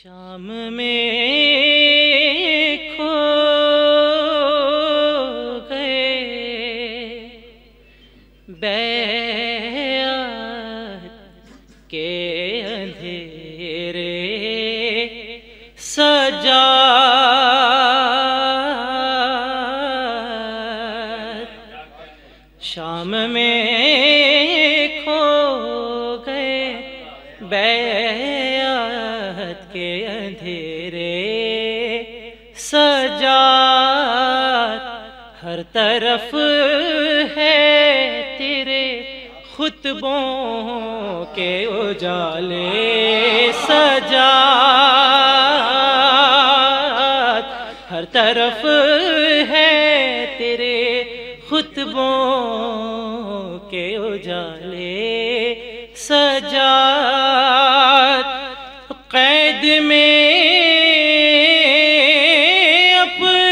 شام میں کھو گئے بیعت کے اندھیرے سجاد، شام میں کھو گئے بیعت کے اندھیرے سجاد، ہر طرف ہے تیرے خطبوں کے اجالے سجاد، ہر طرف ہے تیرے خطبوں کے اجالے سجاد، قید میں اپنی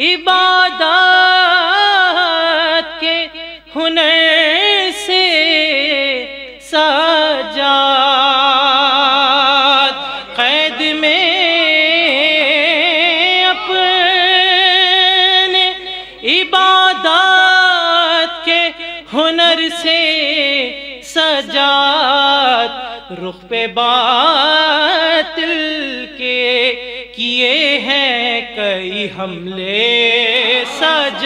عبادات کے ہنر سے سجاد، قید میں اپنے عبادات کے ہنر سے سجاد، رخ پہ باطل کے کیے ہیں کئی حملے سجاد،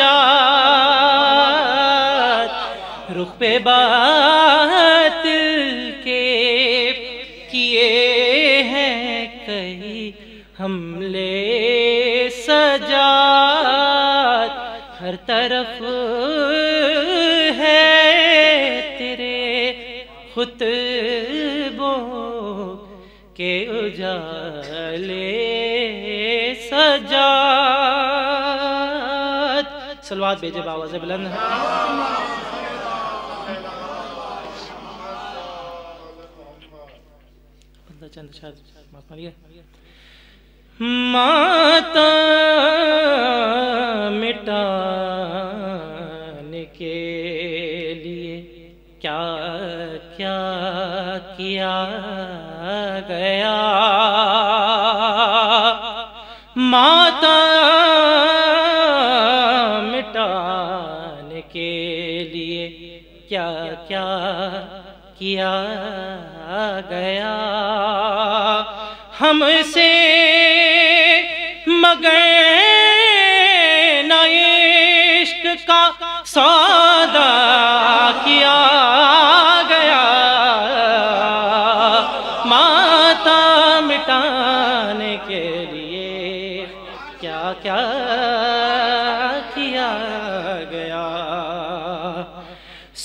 رخ پہ باطل کے کیے ہیں کئی حملے سجاد، ہر طرف ہے تیرے خطبوں کے اجالے سجاد۔ صلوات بھیجے باواز بلند۔ چند شاید ماتم مٹانے کے لیے کیا کیا کیا گیا، ماتم مٹانے کے لیے کیا کیا کیا گیا، ہم سے مگر نہ عشق کا سودا کیا گیا، ماتم مٹانے کے لیے کیا کیا کیا گیا،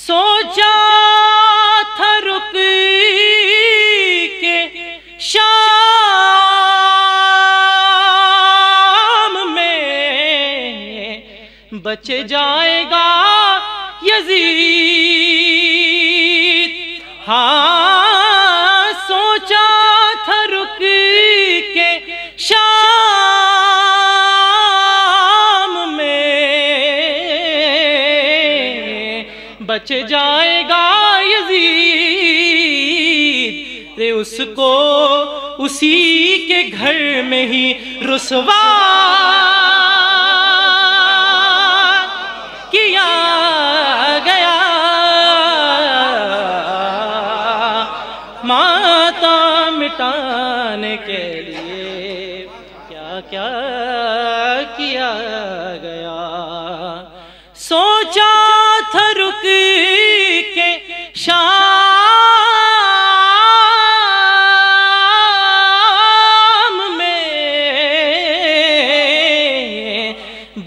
سوچا تھا رک کے شام میں بچ جائے گا یزید، ہاں سوچا تھا رک کے شام میں بچ جائے گا یزید، رے اس کو اسی کے گھر میں ہی رسوا کیا گیا، ماتم مٹانے کے لیے کیا کیا کیا گیا، سوچا تھا رک کے شام میں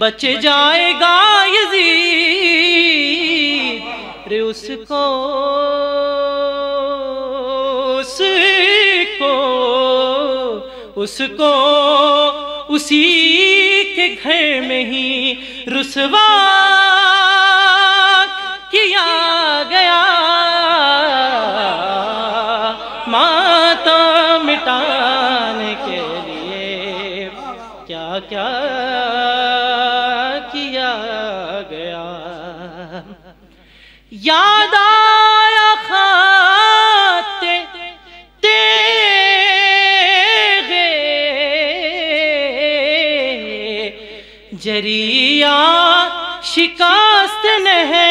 بچ جائے گا یزید، رے اس کو اسی کے گھر میں ہی رسوا کیا گیا، ماتم مٹانے کے لیے کیا کیا کیا گیا، یاد آیا خط جریا شکست نہر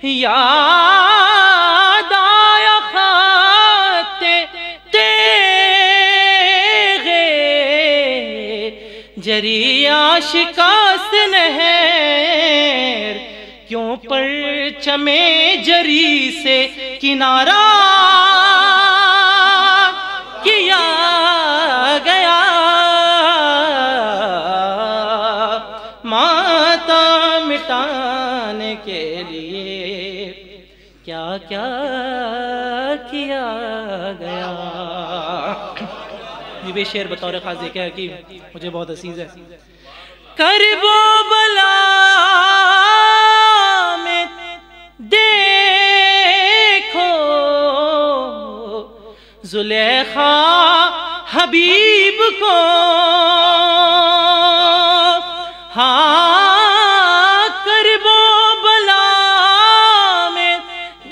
یاد آیا خط تیغ جریا شکست نہر کیوں پرچم جری سے کنارہ کیا گیا ماتم مٹانے کے لیے کیا کیا کیا گیا. یہ بھی شعر بطور خاص ذکر حکیم مجھے بہت عزیز ہے. کرب و بلا میں دیکھو زلیخا حبیب کو ہاں کرب و بلا میں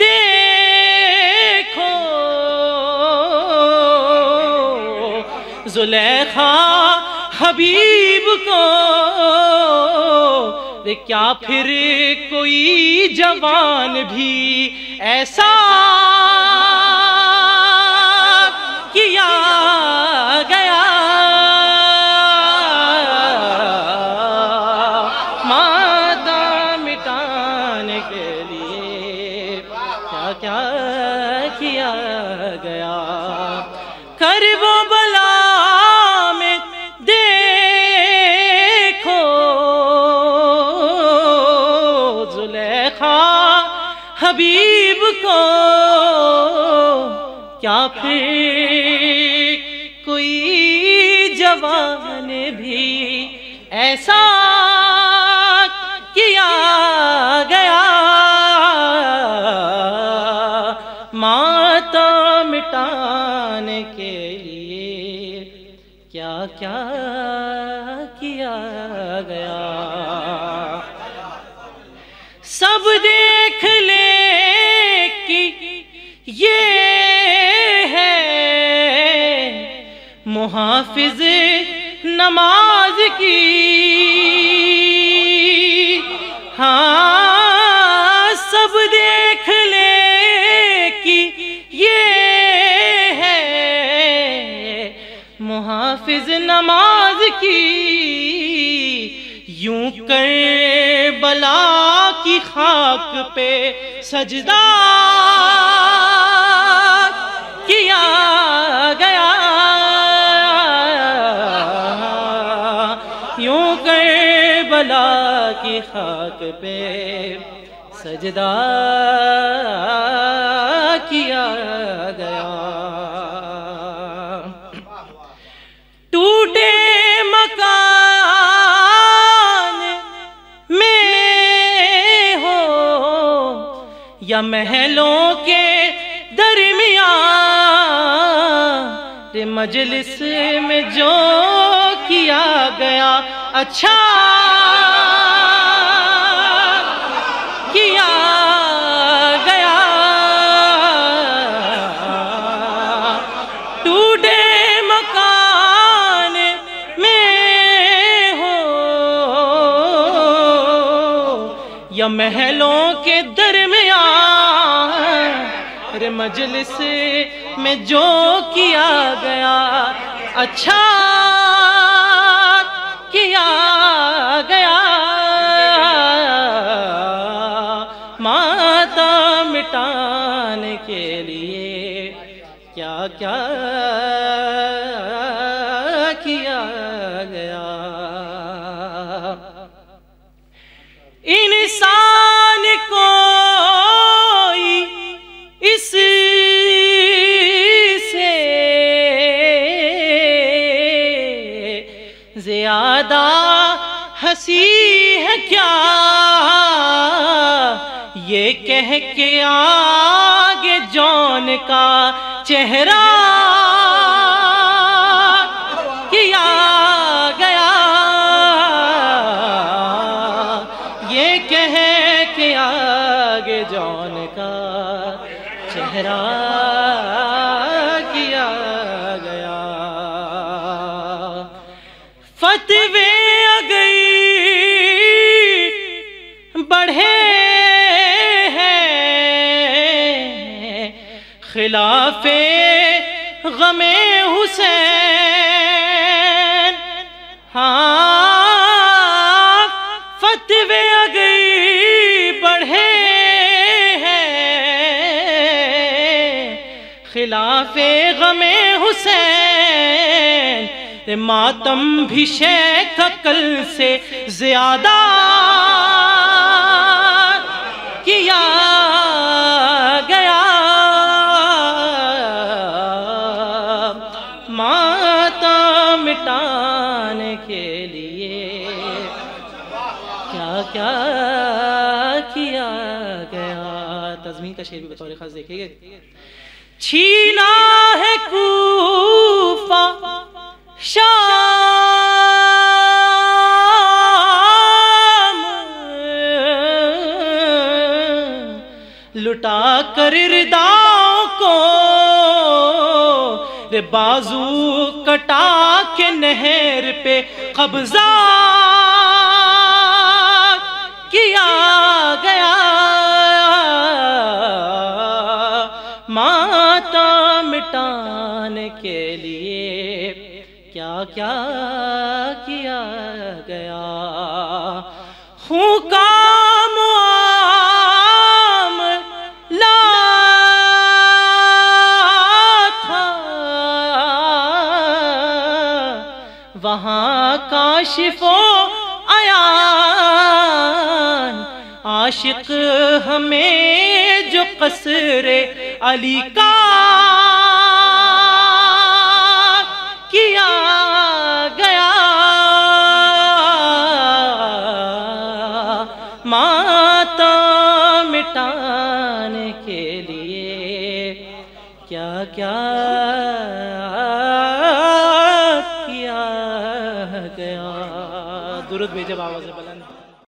دیکھو زلیخا حبیب کو کیا پھر کوئی جوان بھی ایسا کیا گیا ماتم مٹانے کے لیے کیا کیا کیا گیا. کرب و بلا میں دیکھو زلیخا حبیب کو کیا پھر کوئی جوان بھی ایسا کیا گیا ماتم مٹانے کے لیے کیا کیا کیا گیا. سب دیکھ لے کہ یہ ہے محافظ نماز کی ہاں سب دیکھ لے کہ یہ ہے محافظ نماز کی. یوں کربلا کی خاک پہ سجدہ کیا گیا یوں کربلا کی خاک پہ سجدہ کیا گیا. ٹوٹے مکان میں ہو یا محلوں کے درمیان مجلس میں جو کیا گیا اچھا کیا گیا. ٹوٹے مکان میں ہو یا محلوں کے درمیان مجلس میں جو کیا گیا اچھا کیا گیا ماتم مٹانے کے لیے کیا کیا کیا گیا. انسان کو اس سے زیادہ ہنسی ہے کیا یہ کہہ کے آگے جون کا چہرہ کیا گیا یہ کہہ کے آگے جون کا چہرہ کیا گیا. خلاف غم حسین، ہاں فتوے اگر بڑھے ہیں خلاف غم حسین، ماتم بھی شیخ کل سے زیادہ کیا گیا، ماتم مٹانے کے لیے کیا کیا کیا گیا۔ تضمین کا شعر بھی بطور خاص دیکھیں گے۔ چھینا ہے کوفہ شام، لٹا کر رداؤں کو بازو کٹا کے نہر پہ قبضہ کیا گیا، ماتم مٹانے کے لیے کیا کیا کیا گیا۔ خون کا معاملہ تھا وہاں کاشف و عیان، عاشق ہمیں جو قصر علی کا کیا گیا، ماتم مٹانے کے لیے کیا کیا کیا گیا۔ درود بھیجے آواز بلند۔